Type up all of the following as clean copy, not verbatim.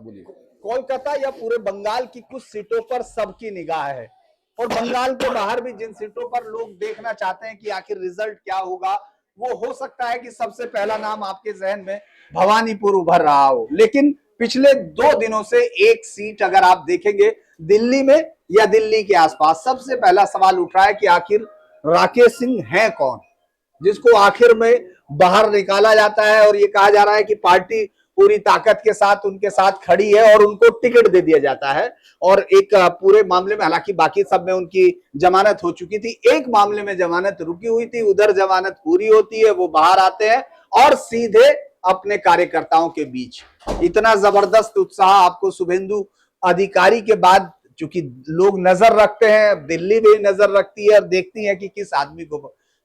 बोलिए। कोलकाता या पूरे बंगाल की कुछ सीटों पर सबकी निगाह है और बंगाल के बाहर भी जिन सीटों पर लोग देखना चाहते हैं कि आखिर रिजल्ट क्या होगा, वो हो सकता है कि सबसे पहला नाम आपके जहन में भवानीपुर उभर रहा हो। लेकिन पिछले 2 दिनों से एक सीट अगर आप देखेंगे दिल्ली में या दिल्ली के आसपास, सबसे पहला सवाल उठ रहा है कि आखिर राकेश सिंह है कौन जिसको आखिर में बाहर निकाला जाता है और ये कहा जा रहा है कि पार्टी पूरी ताकत के साथ उनके साथ खड़ी है और उनको टिकट दे दिया जाता है। और एक पूरे मामले में, हालांकि बाकी सब में उनकी जमानत हो चुकी थी, एक मामले में जमानत रुकी हुई थी, उधर जमानत पूरी होती है, वो बाहर आते हैं और सीधे अपने कार्यकर्ताओं के बीच। इतना जबरदस्त उत्साह आपको शुभेंदु अधिकारी के बाद, चूंकि लोग नजर रखते हैं, दिल्ली भी नजर रखती है और देखती है कि किस आदमी को,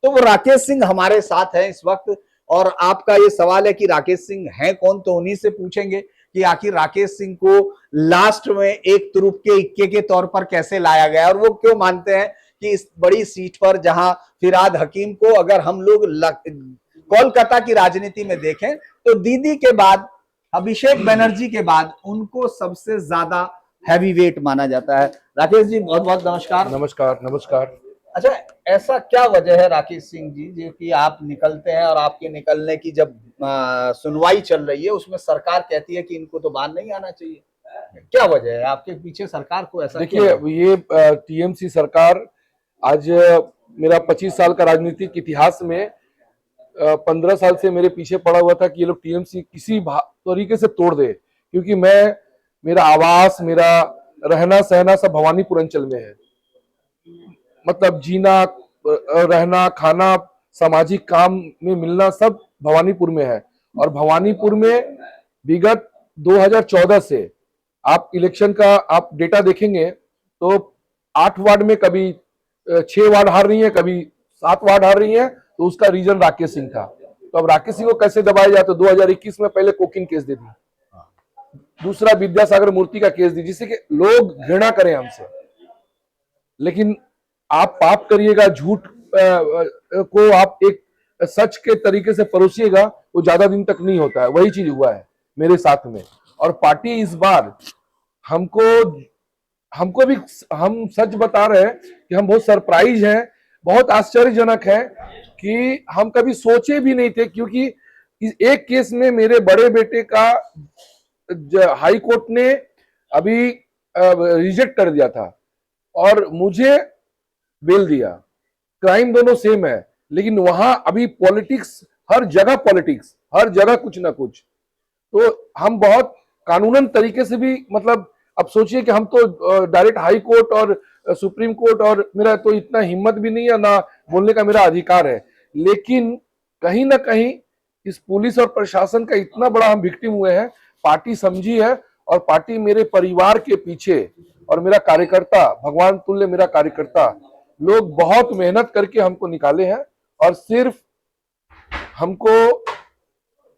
तो वो राकेश सिंह हमारे साथ है इस वक्त। और आपका ये सवाल है कि राकेश सिंह हैं कौन, तो उन्हीं से पूछेंगे कि आखिर राकेश सिंह को लास्ट में एक तुरुप के इक्के के तौर पर कैसे लाया गया और वो क्यों मानते हैं कि इस बड़ी सीट पर, जहां फिरहाद हकीम को अगर हम लोग कोलकाता की राजनीति में देखें तो दीदी के बाद, अभिषेक बनर्जी के बाद उनको सबसे ज्यादा हैवी वेट माना जाता है। राकेश जी बहुत बहुत नमस्कार। नमस्कार नमस्कार। अच्छा, ऐसा क्या वजह है राकेश सिंह जी जो कि आप निकलते हैं और आपके निकलने की जब सुनवाई चल रही है उसमें सरकार कहती है कि इनको तो बाहर नहीं आना चाहिए, क्या वजह है आपके पीछे सरकार को ऐसा? देखिए, ये टीएमसी सरकार, आज मेरा 25 साल का राजनीतिक इतिहास में 15 साल से मेरे पीछे पड़ा हुआ था कि ये लोग टीएमसी किसी तरीके से तोड़ दे, क्योंकि मेरा आवास, मेरा रहना सहना सब भवानीपुर अंचल में है। मतलब जीना, रहना, खाना, सामाजिक काम में मिलना सब भवानीपुर में है। और भवानीपुर में विगत 2014 से आप इलेक्शन का आप डेटा देखेंगे तो 8 वार्ड में कभी 6 वार्ड हार रही है, कभी 7 वार्ड हार रही है, तो उसका रीजन राकेश सिंह था। तो अब राकेश सिंह को कैसे दबाया जाए? तो 2021 में पहले कोकिन केस दे दी, दूसरा विद्यासागर मूर्ति का केस दी, जिससे कि लोग घृणा करें हमसे। लेकिन आप पाप करिएगा, झूठ को आप एक सच के तरीके से परोसिएगा, वो ज्यादा दिन तक नहीं होता है। वही चीज हुआ है मेरे साथ में। और पार्टी इस बार हमको भी, हम सच बता रहे हैं कि हम बहुत सरप्राइज हैं, बहुत आश्चर्यजनक है कि हम कभी सोचे भी नहीं थे। क्योंकि इस एक केस में मेरे बड़े बेटे का हाई कोर्ट ने अभी रिजेक्ट कर दिया था और मुझे बेल दिया। क्राइम दोनों सेम है, लेकिन वहां अभी पॉलिटिक्स, हर जगह कुछ ना कुछ। तो हम बहुत कानूनन तरीके से भी, मतलब अब सोचिए कि हम तो डायरेक्ट हाई कोर्ट और सुप्रीम कोर्ट, और मेरा तो इतना हिम्मत भी नहीं है, ना बोलने का मेरा अधिकार है। लेकिन कहीं ना कहीं इस पुलिस और प्रशासन का इतना बड़ा हम विक्टिम हुए हैं। पार्टी समझी है और पार्टी मेरे परिवार के पीछे, और मेरा कार्यकर्ता, भगवान तुल्य मेरा कार्यकर्ता, लोग बहुत मेहनत करके हमको निकाले हैं। और सिर्फ हमको,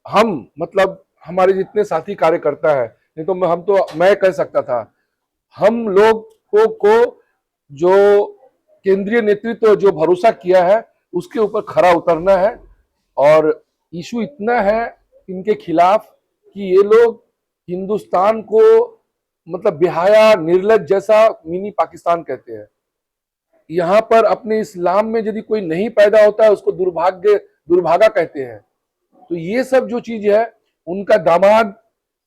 मतलब हमारे जितने साथी कार्यकर्ता है, नहीं तो मैं कह सकता था, हम लोग को जो केंद्रीय नेतृत्व जो भरोसा किया है उसके ऊपर खरा उतरना है। और इशू इतना है इनके खिलाफ कि ये लोग हिंदुस्तान को, मतलब बेहाया, निर्लज जैसा मिनी पाकिस्तान कहते हैं। यहाँ पर अपने इस्लाम में यदि कोई नहीं पैदा होता है उसको दुर्भागा कहते हैं। तो ये सब जो चीज है, उनका दामाद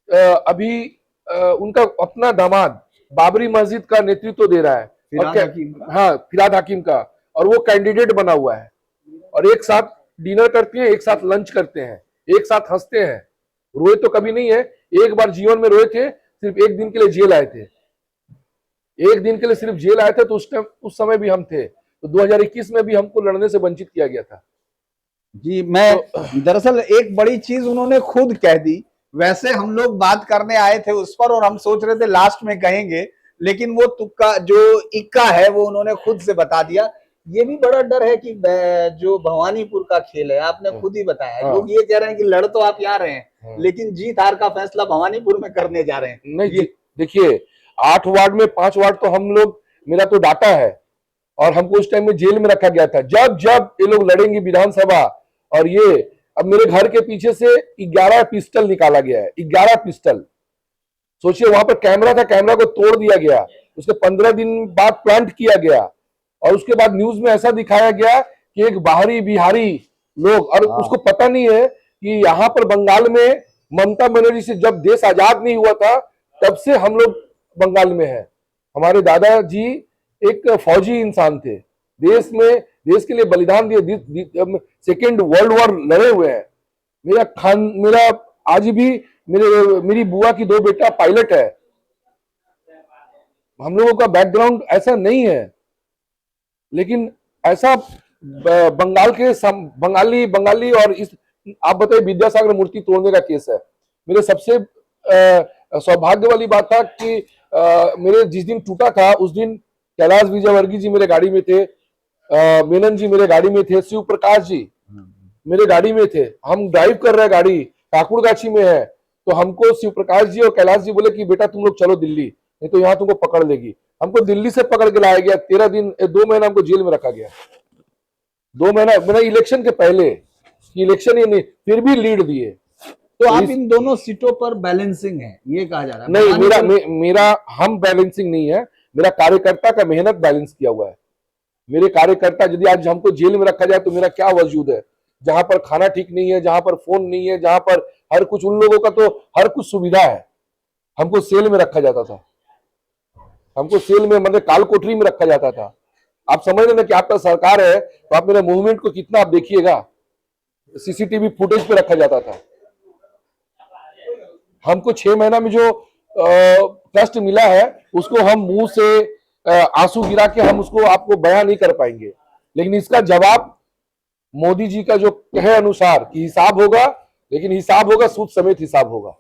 उनका अपना दामाद बाबरी मस्जिद का नेतृत्व दे रहा है, फिरहाद हकीम का, और वो कैंडिडेट बना हुआ है। और एक साथ डिनर करते हैं, एक साथ लंच करते हैं, एक साथ हंसते हैं। रोए तो कभी नहीं है, एक बार जीवन में रोए थे, सिर्फ एक दिन के लिए जेल आए थे, एक दिन के लिए सिर्फ जेल आए थे। तो उस समय भी हम थे। तो 2021 में भी हमको लड़ने से वंचित किया गया था। जी, मैं दरअसल एक बड़ी चीज उन्होंने खुद कह दी। वैसे हम लोग बात करने आए थे उस पर और हम सोच रहे थे लास्ट में कहेंगे, लेकिन वो तुक्का जो इक्का है वो उन्होंने खुद से बता दिया। ये भी बड़ा डर है कि जो भवानीपुर का खेल है, आपने खुद ही बताया, लोग ये कह रहे हैं कि लड़ तो आप यहाँ रहे हैं, लेकिन जीत हार का फैसला भवानीपुर में करने जा रहे हैं। नहीं, देखिए, 8 वार्ड में 5 वार्ड तो हम लोग, मेरा तो डाटा है, और हमको उस टाइम में जेल में रखा गया था। जब ये लोग लड़ेंगे विधानसभा, और ये अब मेरे घर के पीछे से 11 पिस्टल निकाला गया है, 11 पिस्टल। सोचिए वहां पर कैमरा था, कैमरा को तोड़ दिया गया, उसके 15 दिन बाद प्लांट किया गया, और उसके बाद न्यूज में ऐसा दिखाया गया कि एक बाहरी बिहारी लोग, और हाँ। उसको पता नहीं है कि यहाँ पर बंगाल में ममता बनर्जी से जब देश आजाद नहीं हुआ था तब से हम लोग बंगाल में है। हमारे दादाजी एक फौजी इंसान थे, देश के लिए बलिदान दिए, सेकेंड वर्ल्ड वॉर लड़े हुए हैं। मेरा आज भी मेरी बुआ की 2 बेटा पायलट है। हम लोगों का बैकग्राउंड ऐसा नहीं है, लेकिन ऐसा बंगाली और इस, आप बताइए, विद्यासागर मूर्ति तोड़ने का केस है। मेरे सबसे सौभाग्य वाली बात था कि मेरे जिस दिन टूटा था उस दिन कैलाश विजयवर्गीय जी मेरे गाड़ी में थे, मेनन जी मेरे गाड़ी में थे, शिव प्रकाश जी मेरे गाड़ी में थे। हम ड्राइव कर रहे हैं, गाड़ी ठाकुरगाछी में है, तो हमको शिव प्रकाश जी और कैलाश जी बोले कि बेटा तुम लोग चलो दिल्ली, नहीं तो यहाँ तुमको पकड़ लेगी। हमको दिल्ली से पकड़ के लाया गया, 2 महीना हमको जेल में रखा गया। 2 महीना, मेरा इलेक्शन के पहले, इलेक्शन ही नहीं, फिर भी लीड दिए। तो आप इन दोनों सीटों पर बैलेंसिंग है, ये कहा जा रहा है? नहीं, मेरा हम बैलेंसिंग नहीं है, मेरा कार्यकर्ता का मेहनत बैलेंस किया हुआ है। मेरे कार्यकर्ता, यदि आज हमको जेल में रखा जाए तो मेरा क्या वजूद है? जहां पर खाना ठीक नहीं है, जहां पर फोन नहीं है, जहां पर हर कुछ, उन लोगों का तो हर कुछ सुविधा है। हमको सेल में रखा जाता था, हमको सेल में, मतलब काल कोठरी में रखा जाता था। आप समझ रहे ना कि आपका सरकार है तो आप मेरे मूवमेंट को कितना आप देखिएगा, सीसीटीवी फुटेज पे रखा जाता था। हमको 6 महीना में जो कष्ट मिला है उसको हम मुंह से आंसू गिरा के हम उसको आपको बयां नहीं कर पाएंगे, लेकिन इसका जवाब मोदी जी का जो कहे अनुसार कि हिसाब होगा, लेकिन हिसाब होगा, सूद समेत हिसाब होगा।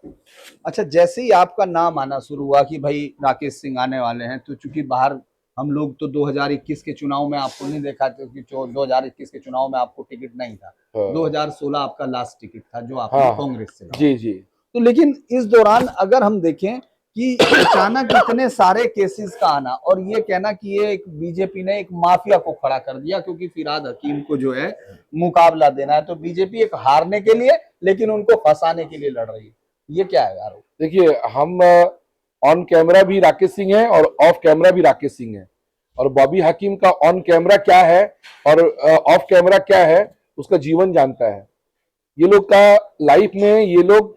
अच्छा, जैसे ही आपका नाम आना शुरू हुआ कि भाई राकेश सिंह आने वाले हैं, तो चूंकि बाहर हम लोग तो 2021 के चुनाव में आपको नहीं देखा, क्योंकि 2021 के चुनाव में आपको टिकट नहीं था। 2016 आपका लास्ट टिकट था जो आपने कांग्रेस से लड़ा। जी जी। तो लेकिन इस दौरान अगर हम देखें कि अचानक इतने सारे केसेस का आना और ये कहना कि ये एक बीजेपी ने एक माफिया को खड़ा कर दिया क्योंकि फिरहाद हकीम को जो है मुकाबला देना है, तो बीजेपी एक हारने के लिए लेकिन उनको फंसाने के लिए लड़ रही है, ये क्या है आरोप? देखिए, हम ऑन कैमरा भी राकेश सिंह है और ऑफ कैमरा भी राकेश सिंह है, और बॉबी हकीम का ऑन कैमरा क्या है और ऑफ कैमरा क्या है उसका जीवन जानता है। ये लोग का लाइफ में, ये लोग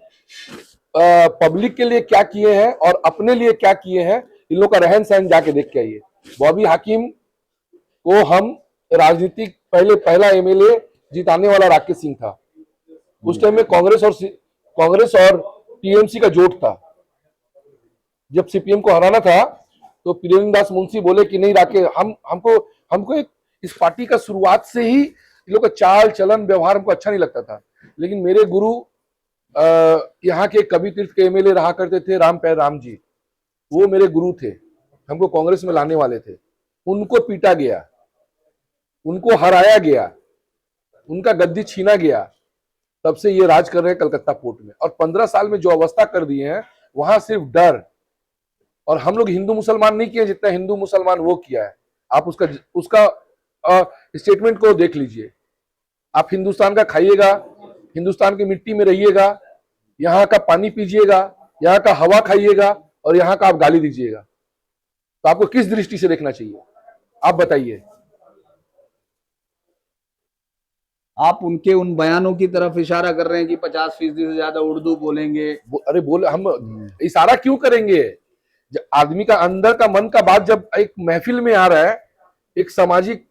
पब्लिक के लिए क्या किए हैं और अपने लिए क्या किए हैं, इन लोग का रहन सहन जाके देख के आइए। बॉबी हकीम को हम राजनीतिक पहला एमएलए जिताने वाला राकेश सिंह था। उस टाइम में कांग्रेस और टीएमसी का जोट था। जब सीपीएम को हराना था तो प्रियंका दास मुंशी बोले कि नहीं राकेश, हमको इस पार्टी का शुरुआत से ही इन लोग का चाल चलन व्यवहार हमको अच्छा नहीं लगता था, लेकिन मेरे गुरु यहाँ के कवि तीर्थ के एमएलए रहा करते थे राम जी, वो मेरे गुरु थे, हमको कांग्रेस में लाने वाले थे। उनको पीटा गया, उनको हराया गया, उनका गद्दी छीना गया, तब से ये राज कर रहे हैं कलकत्ता पोर्ट में। और 15 साल में जो अवस्था कर दिए हैं वहां सिर्फ डर, और हम लोग हिंदू मुसलमान नहीं किए जितना हिंदू मुसलमान वो किया है। आप उसका स्टेटमेंट को देख लीजिए। आप हिंदुस्तान का खाइएगा, हिंदुस्तान की मिट्टी में रहिएगा, यहाँ का पानी पीजिएगा, यहाँ का हवा खाइएगा, और यहाँ का आप गाली दीजिएगा, तो आपको किस दृष्टि से देखना चाहिए? आप बताइए। आप उनके उन बयानों की तरफ इशारा कर रहे हैं कि 50% से ज्यादा उर्दू बोलेंगे। अरे बोले, हम इशारा क्यों करेंगे? आदमी का अंदर का मन का बात जब एक महफिल में आ रहा है, एक सामाजिक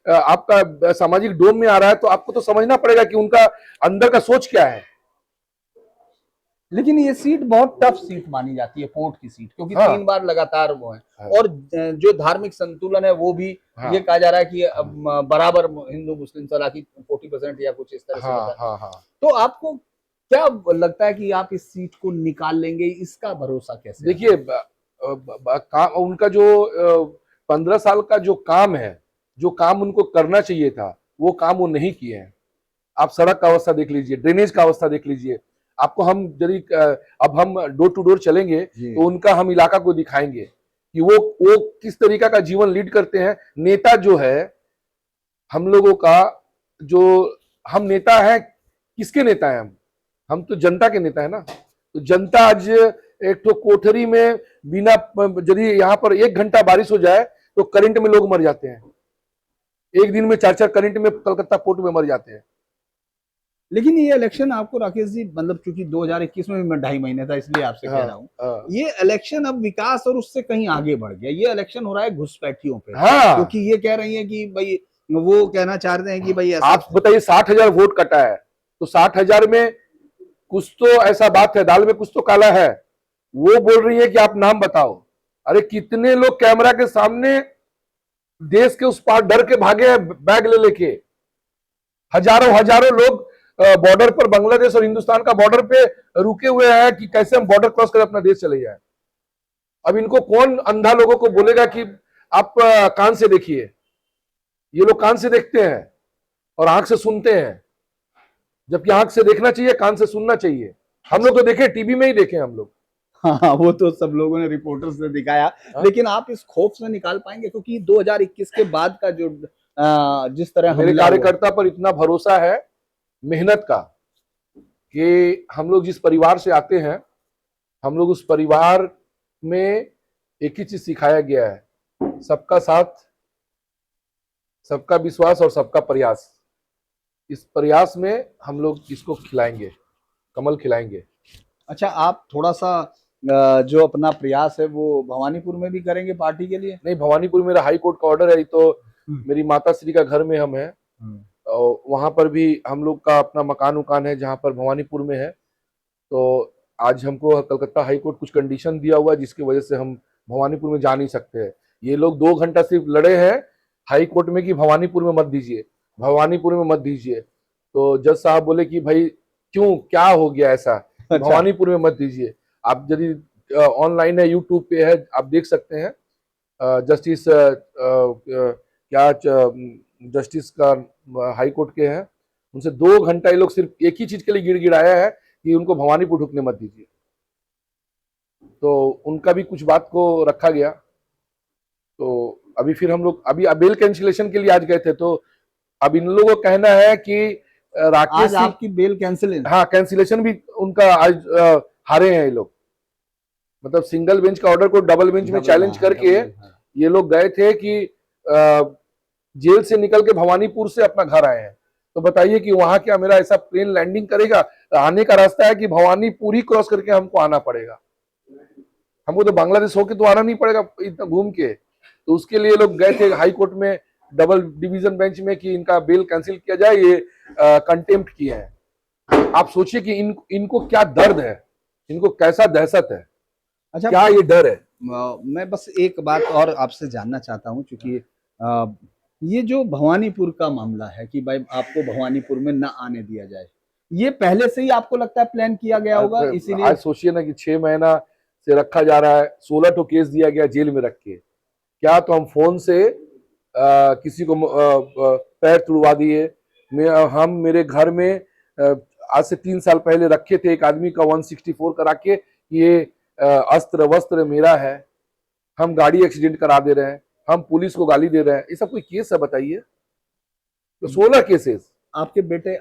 आपका सामाजिक डोम में आ रहा है, तो आपको तो समझना पड़ेगा कि उनका अंदर का सोच क्या है। लेकिन ये सीट बहुत टफ सीट मानी जाती है, पोर्ट की सीट, क्योंकि 3 बार लगातार वो है, और जो धार्मिक संतुलन है वो भी ये कहा जा रहा है कि बराबर हिंदू मुस्लिम सलाह की 40% या कुछ इस तरह से। तो आपको क्या लगता है कि आप इस सीट को निकाल लेंगे, इसका भरोसा कैसे? देखिए, उनका जो 15 साल का जो काम है, जो काम उनको करना चाहिए था, वो काम वो नहीं किए हैं। आप सड़क का अवस्था देख लीजिए, ड्रेनेज का अवस्था देख लीजिए। आपको हम यदि अब हम डोर टू डोर चलेंगे तो उनका हम इलाका को दिखाएंगे कि वो किस तरीका का जीवन लीड करते हैं। नेता जो है हम लोगों का, जो हम नेता है, किसके नेता है? हम तो जनता के नेता है ना। तो जनता आज एक तो कोठरी में बिना, यदि यहाँ पर 1 घंटा बारिश हो जाए तो करंट में लोग मर जाते हैं। एक दिन में 4-4 करंट में कलकत्ता पोर्ट में मर जाते हैं। लेकिन ये इलेक्शन आपको राकेश जी, मतलब चूंकि 2021 में मैं 2.5 महीने था इसलिए आपसे कह रहा हूँ, हाँ, ये इलेक्शन अब विकास और उससे कहीं आगे बढ़ गया। ये इलेक्शन हो रहा है घुसपैठियों पे, हाँ। क्योंकि ये कह रही है कि भाई, वो कहना चाहते हैं कि भाई ऐसा, आप बताइए 60,000 वोट कटा है, तो 60,000 में कुछ तो ऐसा बात है, दाल में कुछ तो काला है। वो बोल रही है कि आप नाम बताओ। अरे कितने लोग कैमरा के सामने देश के उस पार डर के भागे हैं बैग ले लेके। हजारों हजारों लोग बॉर्डर पर, बांग्लादेश और हिंदुस्तान का बॉर्डर पे रुके हुए हैं कि कैसे हम बॉर्डर क्रॉस कर अपना देश चले जाए। अब इनको कौन अंधा लोगों को बोलेगा कि आप कान से देखिए। ये लोग कान से देखते हैं और आंख से सुनते हैं, जबकि आंख से देखना चाहिए, कान से सुनना चाहिए। हम लोग तो देखे, टीवी में ही देखे हम लोग। हाँ वो तो सब लोगों ने रिपोर्टर्स ने दिखाया। हाँ? लेकिन आप इस खौफ से निकाल पाएंगे, क्योंकि 2021 के बाद का जो जिस तरह मेरे हमला हुआ, कार्यकर्ता पर इतना भरोसा है मेहनत का, कि हम लोग जिस परिवार से आते हैं, हम लोग उस परिवार में एक ही चीज सिखाया गया है, सबका साथ, सबका विश्वास और सबका प्रयास। इस प्रयास में हम लोग इसको खिलाएंगे, कमल खिलाएंगे। अच्छा आप थोड़ा सा जो अपना प्रयास है वो भवानीपुर में भी करेंगे पार्टी के लिए? नहीं, भवानीपुर मेरा हाई कोर्ट का ऑर्डर है, तो मेरी माता श्री का घर में हम हैं, और वहां पर भी हम लोग का अपना मकान उकान है जहां पर भवानीपुर में है। तो आज हमको कलकत्ता हाई कोर्ट कुछ कंडीशन दिया हुआ है, जिसकी वजह से हम भवानीपुर में जा नहीं सकते हैं। ये लोग 2 घंटा सिर्फ लड़े हैं हाई कोर्ट में कि भवानीपुर में मत दीजिए, भवानीपुर में मत दीजिए। तो जज साहब बोले कि भाई क्यों, क्या हो गया ऐसा, भवानीपुर में मत दीजिए। आप यदि ऑनलाइन है, यूट्यूब पे है, आप देख सकते हैं। जस्टिस क्या जस्टिस का हाई कोर्ट के हैं, उनसे 2 घंटा ये लोग सिर्फ एक ही चीज के लिए गिड़गिड़ाया है कि उनको भवानीपुर ढुकने मत दीजिए। तो उनका भी कुछ बात को रखा गया। तो अभी फिर हम लोग अभी बेल कैंसिलेशन के लिए आज गए थे, तो अब इन लोगों का कहना है कि राकेश आज आपकी बेल कैंसिल है? हाँ, कैंसिलेशन भी उनका आज हारे हैं ये लोग। मतलब सिंगल बेंच का ऑर्डर को डबल बेंच में चैलेंज करके ये लोग गए थे कि जेल से निकल के भवानीपुर से अपना घर आए हैं। तो बताइए कि वहां क्या मेरा ऐसा प्लेन लैंडिंग करेगा? आने का रास्ता है कि भवानीपुर ही क्रॉस करके हमको आना पड़ेगा। हमको तो बांग्लादेश होके तो आना नहीं पड़ेगा इतना घूम के। तो उसके लिए लोग गए थे हाई कोर्ट में डबल डिवीजन बेंच में कि इनका बेल कैंसिल किया जाए। ये कंटेम्प्ट किए हैं। आप सोचिए कि इनको क्या दर्द है, इनको कैसा दहशत है। अच्छा क्या ये डर है? मैं बस एक बात और आपसे जानना चाहता हूँ, क्योंकि ये जो भवानीपुर का मामला है कि भाई आपको भवानीपुर में ना आने दिया जाए, ये पहले से ही आपको लगता है प्लान किया गया होगा? इसीलिए आज सोचिए ना कि 6 महीना से रखा जा रहा है, 16 तो केस दिया गया जेल में रख के। क्या तो हम फोन से किसी को पैर तुड़वा दिए? हम मेरे घर में आज से 3 साल पहले रखे थे एक आदमी का 164 करा के, ये अस्त्र वस्त्र मेरा है। हम गाड़ी एक्सीडेंट करा दे रहे हैं, हम पुलिस को गाली दे रहे हैं। ये सब कोई केस है बताइए? तो 16 केसेस। आपके बेटे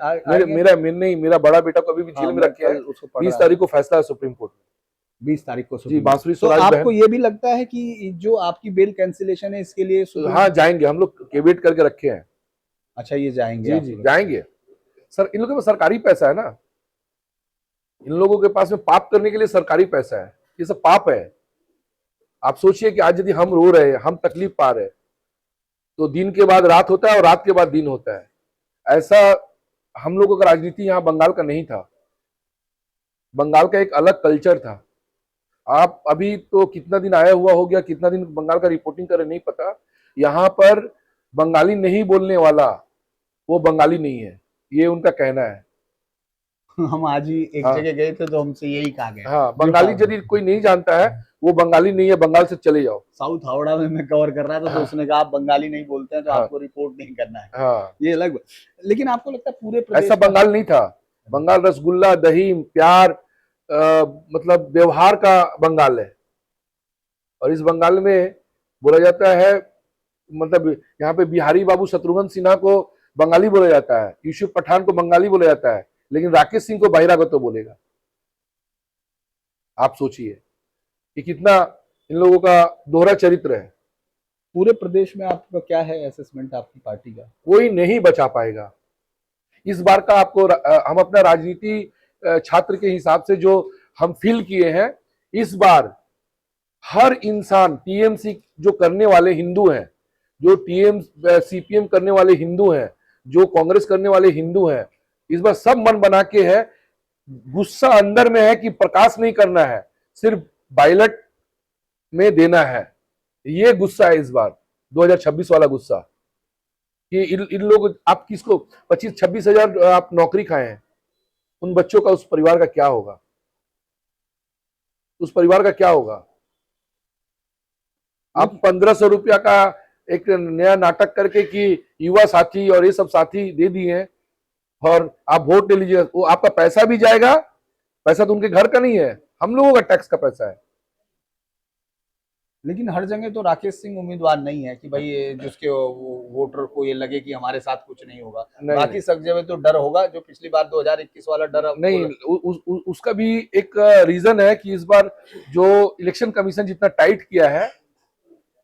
मेरा बड़ा बेटा को अभी भी जेल में रखे हैं। 20 तारीख को फैसला है सुप्रीम कोर्ट में। 20 तारीख को जी, बांसुरी तो स्वराज आपको ये भी लगता है कि जो आपकी बेल कैंसिलेशन है इसके लिए हाँ जाएंगे, हम लोग कैबिनेट करके रखे हैं। अच्छा ये जाएंगे? जी जाएंगे सर। इन लोगों के पास सरकारी पैसा है ना, इन लोगों के पास में पाप करने के लिए सरकारी पैसा है। ये सब पाप है। आप सोचिए कि आज यदि हम रो रहे हैं, हम तकलीफ पा रहे हैं, तो दिन के बाद रात होता है और रात के बाद दिन होता है। ऐसा हम लोगों का राजनीति यहाँ बंगाल का नहीं था। बंगाल का एक अलग कल्चर था। आप अभी तो कितना दिन आया हुआ हो गया, कितना दिन बंगाल का रिपोर्टिंग करे नहीं पता। यहाँ पर बंगाली नहीं बोलने वाला वो बंगाली नहीं है, ये उनका कहना है। हम आज ही एक जगह गए थे तो हमसे यही कहा गया। हाँ, बंगाली यदि कोई नहीं जानता है वो बंगाली नहीं है, बंगाल से चले जाओ। साउथ हावड़ा में मैं कवर कर रहा था तो उसने कहा आप बंगाली नहीं बोलते हैं तो आपको रिपोर्ट नहीं करना है। हाँ, ये अलग। लेकिन आपको लगता है पूरे प्रदेश ऐसा बंगाल नहीं था। बंगाल रसगुल्ला, दही, प्यार, मतलब व्यवहार का बंगाल है। और इस बंगाल में बोला जाता है, मतलब यहाँ पे बिहारी बाबू शत्रुघ्न सिन्हा को बंगाली बोला जाता है, यूसुफ पठान को बंगाली बोला जाता है, लेकिन राकेश सिंह को बहिरागत बोलेगा। आप सोचिए। कि कितना इन लोगों का दोहरा चरित्र है। पूरे प्रदेश में आपका क्या है असेसमेंट आपकी पार्टी का? कोई नहीं बचा पाएगा इस बार का। आपको हम अपना राजनीति छात्र के हिसाब से जो हम फील किए हैं, इस बार हर इंसान, टीएमसी जो करने वाले हिंदू हैं, जो सीपीएम करने वाले हिंदू हैं, जो कांग्रेस करने वाले हिंदू हैं, इस बार सब मन बना के है। गुस्सा अंदर में है कि प्रकाश नहीं करना है, सिर्फ बैलेट में देना है। ये गुस्सा है इस बार 2026 वाला गुस्सा कि इन लोग, आप किसको 25-26 हजार आप नौकरी खाए हैं, उन बच्चों का, उस परिवार का क्या होगा? उस परिवार का क्या होगा? आप 1500 रुपया का एक नया नाटक करके कि युवा साथी और ये सब साथी दे दिए हैं, और आप वोट ले लीजिए। वो आपका पैसा भी जाएगा, पैसा तो उनके घर का नहीं है, हम लोगों का टैक्स का पैसा है। लेकिन हर जगह तो राकेश सिंह उम्मीदवार नहीं है कि भाई ये जिसके वोटर को ये लगे कि हमारे साथ कुछ नहीं होगा। नहीं, बाकी सब जगह तो डर होगा, जो पिछली बार 2021 वाला डर अब नहीं, उसका भी एक रीजन है कि इस बार जो इलेक्शन कमीशन जितना टाइट किया है,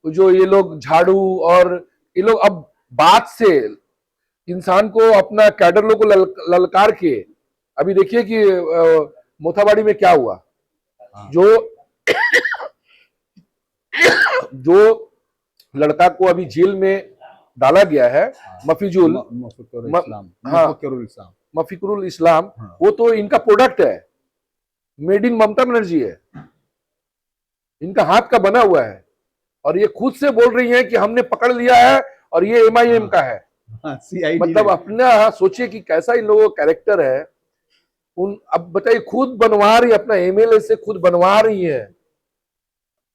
जो ये लोग झाड़ू और ये लोग अब बात से इंसान को, अपना कैडर लोग को ललकार के, अभी देखिए कि मोथाबाड़ी में क्या हुआ। हाँ। जो लड़का को अभी जेल में डाला गया है, मफिजुल मफिकुरुल इस्लाम, हाँ। वो तो इनका प्रोडक्ट है, मेड इन ममता बनर्जी है, इनका हाथ का बना हुआ है। और ये खुद से बोल रही है कि हमने पकड़ लिया है और ये एमआईएम का है। मतलब अपना सोचिए कि कैसा इन लोगों का कैरेक्टर है। अब बताइए, खुद बनवा रही, अपना एमएलए से खुद बनवा रही है।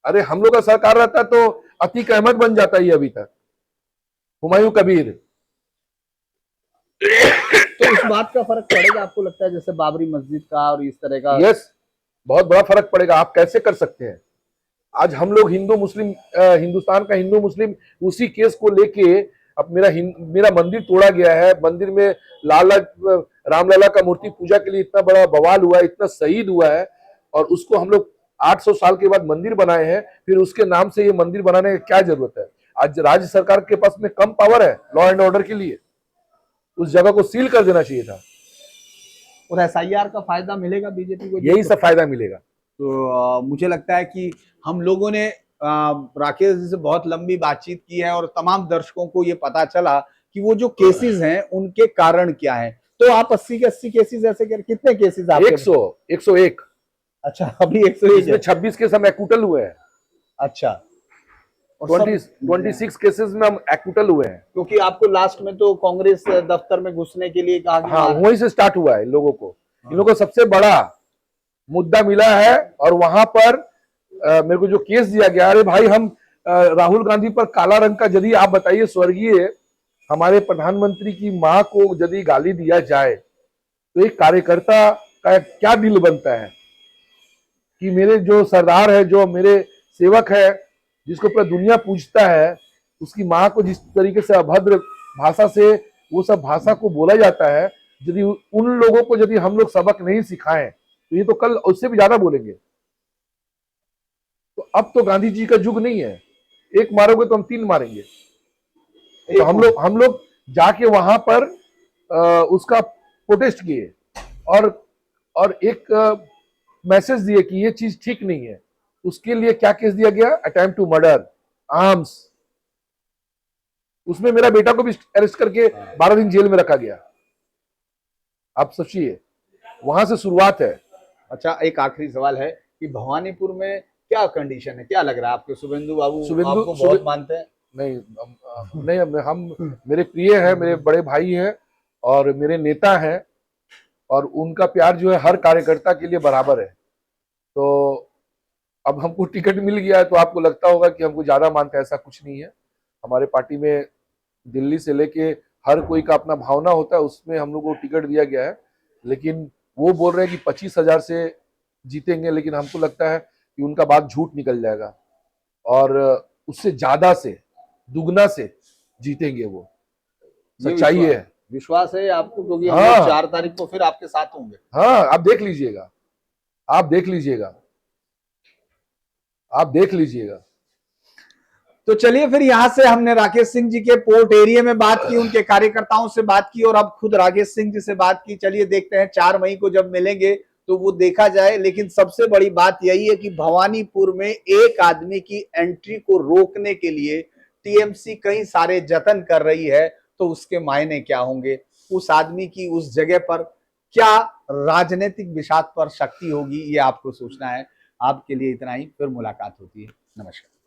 अरे हम लोग का सरकार रहता तो अतीक अहमद बन जाता ही अभी तक, हुमायूं कबीर। तो इस बात का फर्क पड़ेगा आपको लगता है, जैसे बाबरी मस्जिद का और इस तरह का? यस, बहुत बड़ा फर्क पड़ेगा। आप कैसे कर सकते हैं? आज हम लोग हिंदू मुस्लिम, हिंदुस्तान का हिंदू मुस्लिम उसी केस को लेके, अब मेरा मंदिर तोड़ा गया है, मंदिर में रामलला का मूर्ति पूजा के लिए इतना बड़ा बवाल हुआ है, इतना शहीद हुआ है, और उसको हम लोग 800 साल के बाद मंदिर बनाए हैं। फिर उसके नाम से ये मंदिर बनाने की क्या जरूरत है? आज राज्य सरकार के पास में कम पावर है लॉ एंड ऑर्डर के लिए, उस जगह को सील कर देना चाहिए था। और एसआईआर का फायदा मिलेगा बीजेपी को? यही सब फायदा मिलेगा। तो मुझे लगता है कि हम लोगों ने राकेश जी से बहुत लंबी बातचीत की है, और तमाम दर्शकों को ये पता चला कि वो जो केसेस हैं उनके कारण क्या है। तो आप 80 के 80 केसेस ऐसे कितने केसेस आपके? 101। अच्छा, अभी 101 है। 26 केस हम एक्यूटल हुए हैं। अच्छा, 26 केसेस में हम एक्यूटल हुए हैं, क्योंकि आपको लास्ट में तो कांग्रेस दफ्तर में घुसने के लिए कहा गया। हाँ, वहीं से स्टार्ट हुआ है इन लोगों को। इन लोगों को सबसे बड़ा मुद्दा मिला है, और वहां पर मेरे को जो केस दिया गया, अरे भाई, हम राहुल गांधी पर काला रंग का, यदि आप बताइए, स्वर्गीय हमारे प्रधानमंत्री की मां को यदि गाली दिया जाए तो एक कार्यकर्ता का क्या दिल बनता है कि मेरे जो सरदार है, जो मेरे सेवक है, जिसको पूरा दुनिया पूजता है, उसकी मां को जिस तरीके से अभद्र भाषा से वो सब भाषा को बोला जाता है, यदि उन लोगों को यदि हम लोग सबक नहीं सिखाएं तो ये तो कल उससे भी ज्यादा बोलेंगे। तो अब तो गांधी जी का युग नहीं है, एक मारोगे तो हम 3 मारेंगे। तो हम लोग जाके वहां पर उसका प्रोटेस्ट किए, और एक मैसेज दिए कि ये चीज ठीक नहीं है। उसके लिए क्या केस दिया गया? Attempt to murder, arms. उसमें मेरा बेटा को भी अरेस्ट करके 12 दिन जेल में रखा गया। आप सोचिए, वहां से शुरुआत है। अच्छा, एक आखिरी सवाल है कि भवानीपुर में क्या कंडीशन है, क्या लग रहा है आपके? शुभेंदु बाबू आपको बहुत मानते हैं? नहीं, हम मेरे प्रिय हैं, मेरे बड़े भाई हैं और मेरे नेता हैं, और उनका प्यार जो है हर कार्यकर्ता के लिए बराबर है। तो अब हमको टिकट मिल गया है तो आपको लगता होगा कि हमको ज्यादा मानते हैं, ऐसा कुछ नहीं है। हमारे पार्टी में दिल्ली से लेके हर कोई का अपना भावना होता है, उसमें हम लोग को टिकट दिया गया है। लेकिन वो बोल रहे हैं कि 25,000 से जीतेंगे, लेकिन हमको लगता है कि उनका बात झूठ निकल जाएगा, और उससे ज्यादा से, दुगना से जीतेंगे वो। सच्चाई है। विश्वास है आपको? क्योंकि हाँ, 4 तारीख को फिर आपके साथ होंगे। हाँ, आप देख लीजिएगा, आप देख लीजिएगा। आप देख लीजिएगा। तो चलिए फिर यहाँ से हमने राकेश सिंह जी के पोर्ट एरिया में बात की, उनके कार्यकर्ताओं से बात की और अब खुद राकेश सिंह जी से बात की। चलिए देखते हैं 4 मई को जब मिलेंगे तो वो देखा जाए। लेकिन सबसे बड़ी बात यही है कि भवानीपुर में एक आदमी की एंट्री को रोकने के लिए टीएमसी कई सारे जतन कर रही है, तो उसके मायने क्या होंगे, उस आदमी की उस जगह पर क्या राजनीतिक विषाद पर शक्ति होगी, ये आपको सोचना है। आपके लिए इतना ही, फिर मुलाकात होती है। नमस्कार।